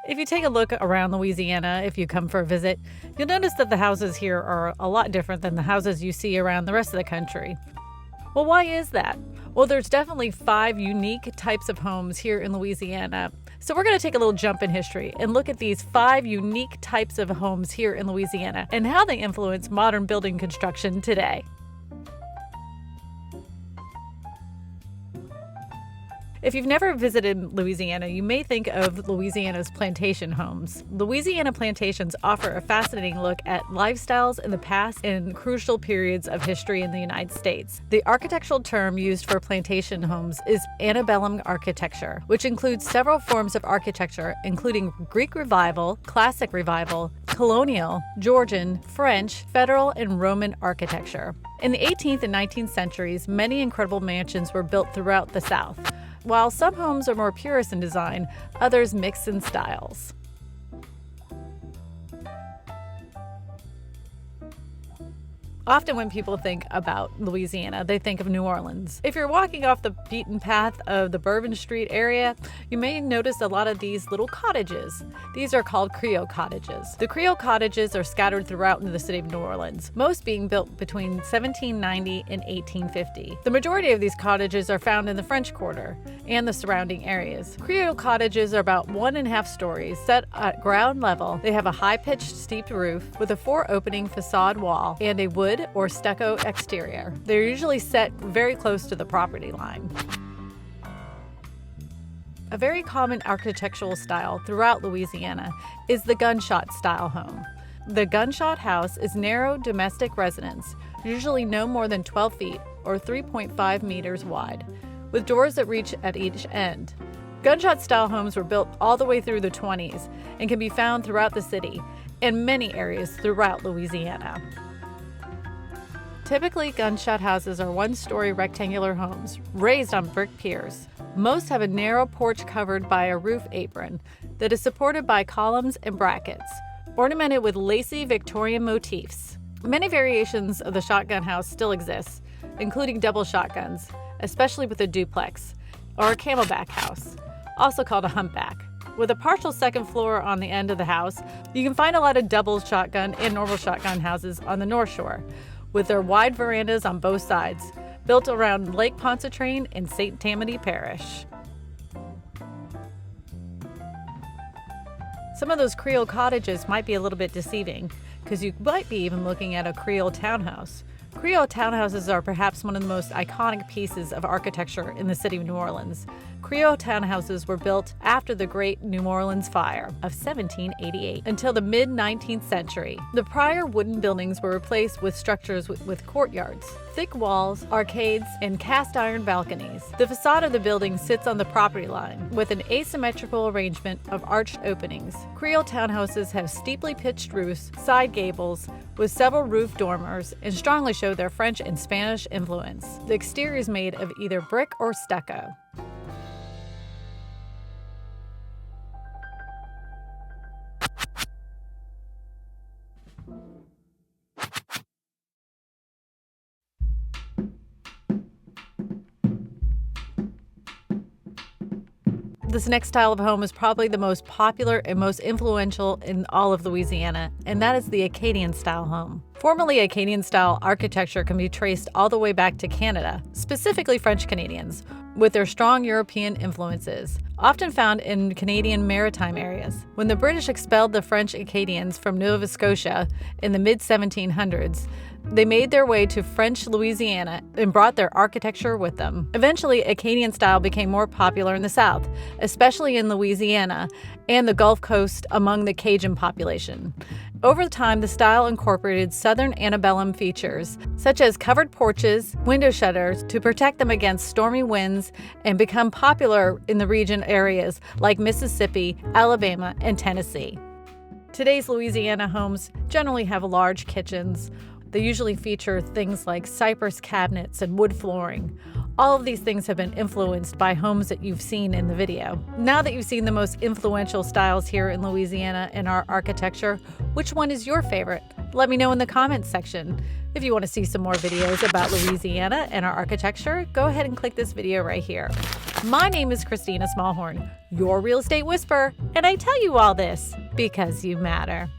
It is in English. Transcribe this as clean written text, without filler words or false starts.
If you take a look around Louisiana, if you come for a visit, you'll notice that the houses here are a lot different than the houses you see around the rest of the country. Well, why is that? Well, there's definitely 5 unique types of homes here in Louisiana. So we're going to take a little jump in history and look at these 5 unique types of homes here in Louisiana and how they influence modern building construction today. If you've never visited Louisiana, you may think of Louisiana's plantation homes. Louisiana plantations offer a fascinating look at lifestyles in the past and crucial periods of history in the United States. The architectural term used for plantation homes is antebellum architecture, which includes several forms of architecture, including Greek Revival, Classic Revival, Colonial, Georgian, French, Federal, and Roman architecture. In the 18th and 19th centuries, many incredible mansions were built throughout the South. While some homes are more purist in design, others mix in styles. Often when people think about Louisiana, they think of New Orleans. If you're walking off the beaten path of the Bourbon Street area, you may notice a lot of these little cottages. These are called Creole Cottages. The Creole Cottages are scattered throughout the city of New Orleans, most being built between 1790 and 1850. The majority of these cottages are found in the French Quarter and the surrounding areas. Creole Cottages are about 1.5 stories, set at ground level. They have a high-pitched steeped roof with a 4-opening facade wall and a wood or stucco exterior. They're usually set very close to the property line. A very common architectural style throughout Louisiana is the Gunshot Style home. The Gunshot House is narrow domestic residence, usually no more than 12 feet or 3.5 meters wide, with doors that reach at each end. Gunshot Style homes were built all the way through the 20s and can be found throughout the city and many areas throughout Louisiana. Typically, gunshot houses are 1-story rectangular homes raised on brick piers. Most have a narrow porch covered by a roof apron that is supported by columns and brackets, ornamented with lacy Victorian motifs. Many variations of the shotgun house still exist, including double shotguns, especially with a duplex, or a camelback house, also called a humpback. With a partial second floor on the end of the house, you can find a lot of double shotgun and normal shotgun houses on the North Shore, with their wide verandas on both sides, built around Lake Pontchartrain in St. Tammany Parish. Some of those Creole cottages might be a little bit deceiving, because you might be even looking at a Creole townhouse. Creole townhouses are perhaps one of the most iconic pieces of architecture in the city of New Orleans. Creole townhouses were built after the Great New Orleans Fire of 1788 until the mid-19th century. The prior wooden buildings were replaced with structures with courtyards, thick walls, arcades, and cast iron balconies. The facade of the building sits on the property line with an asymmetrical arrangement of arched openings. Creole townhouses have steeply pitched roofs, side gables, with several roof dormers, and strongly show their French and Spanish influence. The exterior is made of either brick or stucco. This next style of home is probably the most popular and most influential in all of Louisiana, and that is the Acadian Style home. Formerly Acadian Style architecture can be traced all the way back to Canada, specifically French Canadians, with their strong European influences, often found in Canadian maritime areas. When the British expelled the French Acadians from Nova Scotia in the mid-1700s, they made their way to French Louisiana and brought their architecture with them. Eventually, Acadian style became more popular in the South, especially in Louisiana and the Gulf Coast among the Cajun population. Over time, the style incorporated Southern antebellum features, such as covered porches, window shutters to protect them against stormy winds, and become popular in the region areas like Mississippi, Alabama, and Tennessee. Today's Louisiana homes generally have large kitchens. They usually feature things like cypress cabinets and wood flooring. All of these things have been influenced by homes that you've seen in the video. Now that you've seen the most influential styles here in Louisiana in our architecture, which one is your favorite? Let me know in the comments section. If you want to see some more videos about Louisiana and our architecture, go ahead and click this video right here. My name is Kristina Smallhorn, your real estate whisperer, and I tell you all this because you matter.